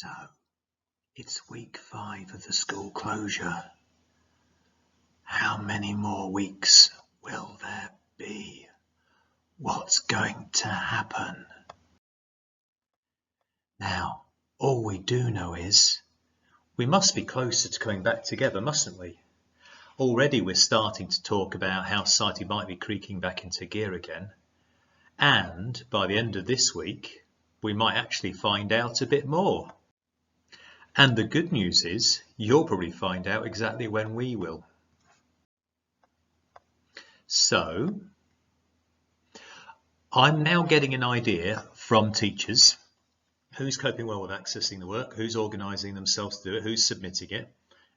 So, it's week 5 of the school closure. How many more weeks will there be? What's going to happen? Now, all we do know is we must be closer to coming back together, mustn't we? Already we're starting to talk about how society might be creaking back into gear again. And by the end of this week, we might actually find out a bit more. And the good news is, you'll probably find out exactly when we will. So, I'm now getting an idea from teachers who's coping well with accessing the work, who's organising themselves to do it, who's submitting it.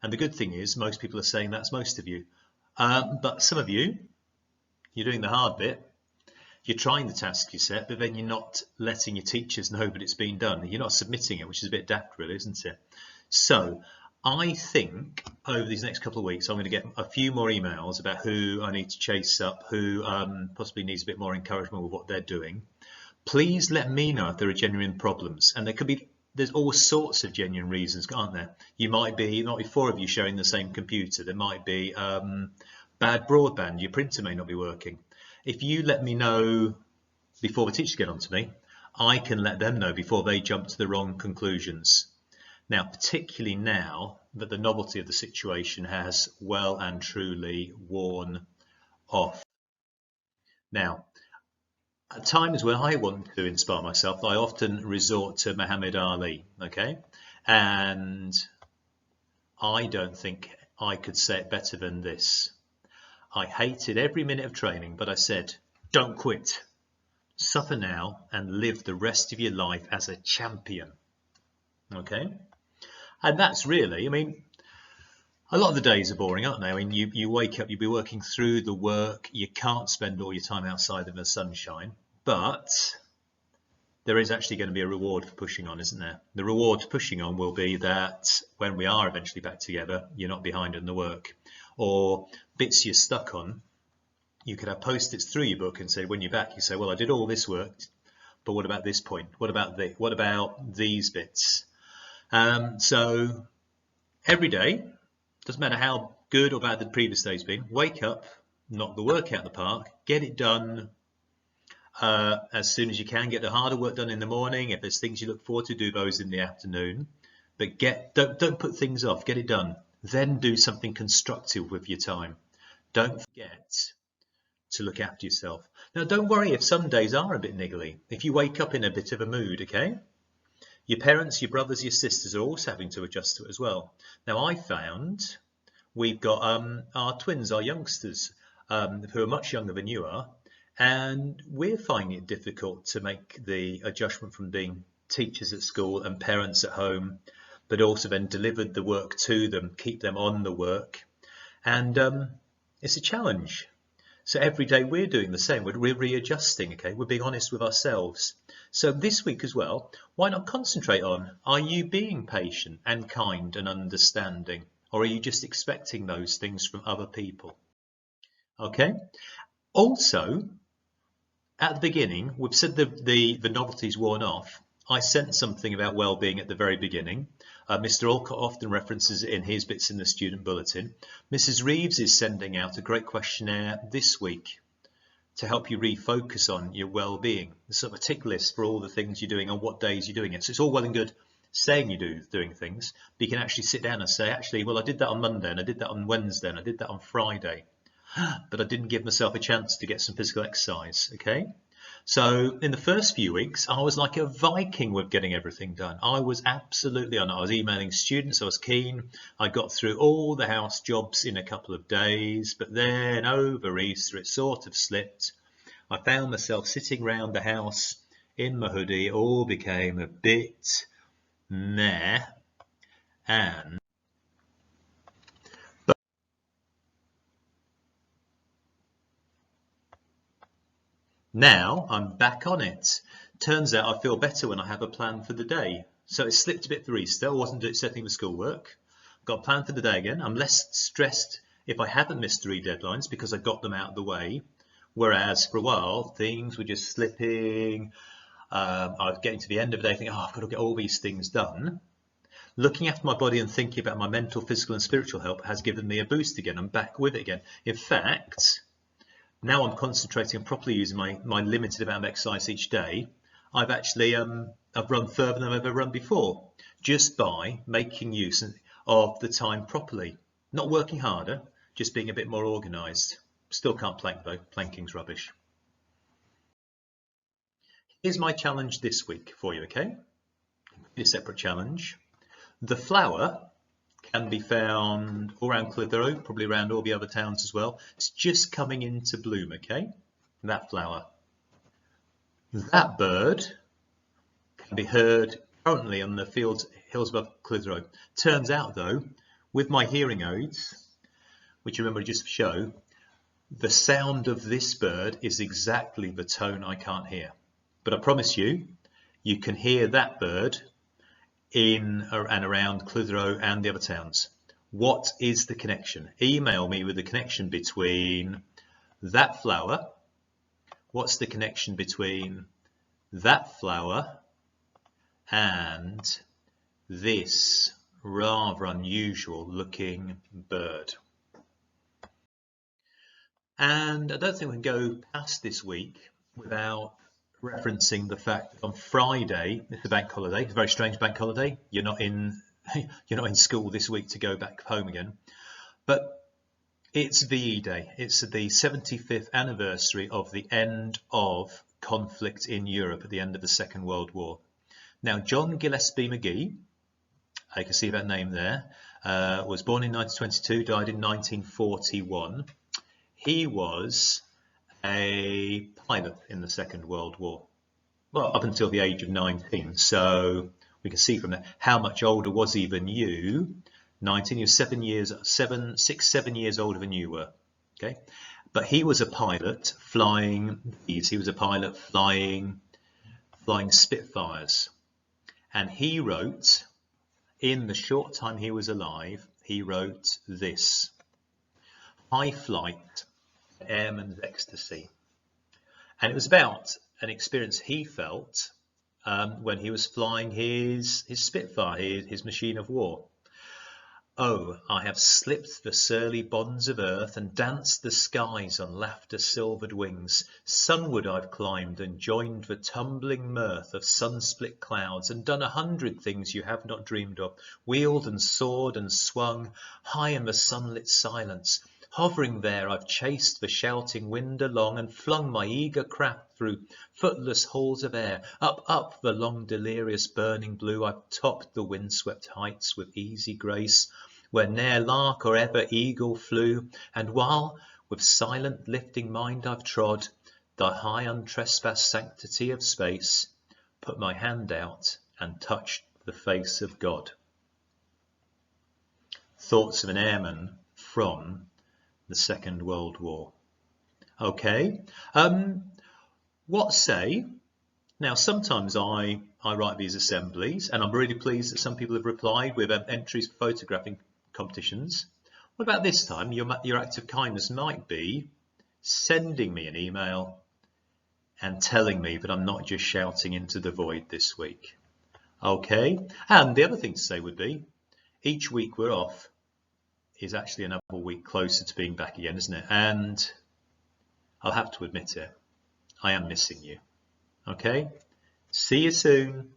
And the good thing is, most people are saying that's most of you. But some of you, you're doing the hard bit. You're trying the task you set, but then you're not letting your teachers know that it's been done. You're not submitting it, which is a bit daft, really, isn't it? So I think over these next couple of weeks, I'm going to get a few more emails about who I need to chase up, who possibly needs a bit more encouragement with what they're doing. Please let me know if there are genuine problems, and there's all sorts of genuine reasons, aren't there? There might be 4 of you sharing the same computer. There might be bad broadband. Your printer may not be working. If you let me know before the teachers get on to me, I can let them know before they jump to the wrong conclusions. Now, particularly now that the novelty of the situation has well and truly worn off. Now, at times when I want to inspire myself, I often resort to Muhammad Ali, okay? And I don't think I could say it better than this. I hated every minute of training, but I said, don't quit. Suffer now and live the rest of your life as a champion, okay? And that's really, a lot of the days are boring, aren't they? You wake up, you'll be working through the work. You can't spend all your time outside in the sunshine, but there is actually going to be a reward for pushing on, isn't there? The reward for pushing on will be that when we are eventually back together, you're not behind in the work. Or bits you're stuck on, you could have post-its through your book and say, when you're back, you say, well, I did all this work, but what about this point? What about these bits? So every day, doesn't matter how good or bad the previous day's been, wake up, knock the work out of the park, get it done as soon as you can. Get the harder work done in the morning. If there's things you look forward to, do those in the afternoon. But don't put things off. Get it done. Then do something constructive with your time. Don't forget to look after yourself. Now, don't worry if some days are a bit niggly. If you wake up in a bit of a mood, okay? Your parents, your brothers, your sisters are also having to adjust to it as well. Now, I found we've got our twins, our youngsters, who are much younger than you are, and we're finding it difficult to make the adjustment from being teachers at school and parents at home, but also then delivered the work to them, keep them on the work. And it's a challenge. So every day we're doing the same. We're readjusting, okay? We're being honest with ourselves. So this week as well, why not concentrate on, are you being patient and kind and understanding? Or are you just expecting those things from other people? Okay? Also, at the beginning, we've said the novelty's worn off. I sent something about well-being at the very beginning. Mr. Alcott often references it in his bits in the student bulletin. Mrs. Reeves is sending out a great questionnaire this week to help you refocus on your well-being. There's sort of a tick list for all the things you're doing on what days you're doing it. So it's all well and good saying you're doing things, but you can actually sit down and say, actually, well, I did that on Monday, and I did that on Wednesday, and I did that on Friday, but I didn't give myself a chance to get some physical exercise, okay? So in the first few weeks, I was like a Viking with getting everything done. I was absolutely on it. I was emailing students. I was keen. I got through all the house jobs in a couple of days, but then over Easter, it sort of slipped. I found myself sitting round the house in my hoodie. It all became a bit meh. And now I'm back on it. Turns out I feel better when I have a plan for the day. So it slipped a bit for Easter. I wasn't setting the schoolwork. Got a plan for the day again. I'm less stressed if I haven't missed 3 deadlines because I got them out of the way. Whereas for a while, things were just slipping. I was getting to the end of the day thinking, oh, I've got to get all these things done. looking after my body and thinking about my mental, physical and spiritual health has given me a boost again. I'm back with it again. In fact, now I'm concentrating on properly using my limited amount of exercise each day. I've actually I've run further than I've ever run before, just by making use of the time properly. Not working harder, just being a bit more organised. Still can't plank though, planking's rubbish. Here's my challenge this week for you, okay? A separate challenge. The flower can be found all around Clitheroe, probably around all the other towns as well. It's just coming into bloom, okay? That flower. That bird can be heard currently on the hills above Clitheroe. Turns out though, with my hearing aids, which you remember just show, the sound of this bird is exactly the tone I can't hear. But I promise you, you can hear that bird in and around Clitheroe and the other towns. What is the connection? Email me with the connection between that flower. What's the connection between that flower and this rather unusual looking bird? And I don't think we can go past this week without referencing the fact that on Friday, it's a bank holiday, it's a very strange bank holiday. You're not in school this week to go back home again, but it's VE Day. It's the 75th anniversary of the end of conflict in Europe at the end of the Second World War. Now, John Gillespie Magee, I can see that name there, was born in 1922, died in 1941. He was a pilot in the Second World War, well, up until the age of 19. So we can see from that how much older was he than you. 19, he was 7 years older than you were. Okay, but he was a pilot flying these. He was a pilot flying Spitfires, and he wrote, in the short time he was alive, he wrote this: High Flight, Airman's Ecstasy. And it was about an experience he felt when he was flying his Spitfire, his machine of war. Oh, I have slipped the surly bonds of earth and danced the skies on laughter-silvered wings. Sunward I've climbed and joined the tumbling mirth of sun-split clouds, and done 100 things you have not dreamed of, wheeled and soared and swung high in the sunlit silence. Hovering there, I've chased the shouting wind along and flung my eager craft through footless halls of air. Up the long delirious burning blue, I've topped the windswept heights with easy grace, where ne'er lark or ever eagle flew. And while with silent lifting mind I've trod the high untrespassed sanctity of space, put my hand out and touched the face of God. Thoughts of an airman from the Second World War. Okay, what say? Now, sometimes I write these assemblies, and I'm really pleased that some people have replied with entries for photographing competitions. What about this time? Your act of kindness might be sending me an email and telling me that I'm not just shouting into the void this week. Okay, and the other thing to say would be, each week we're off is actually another week closer to being back again, isn't it? And I'll have to admit it, I am missing you. Okay, see you soon.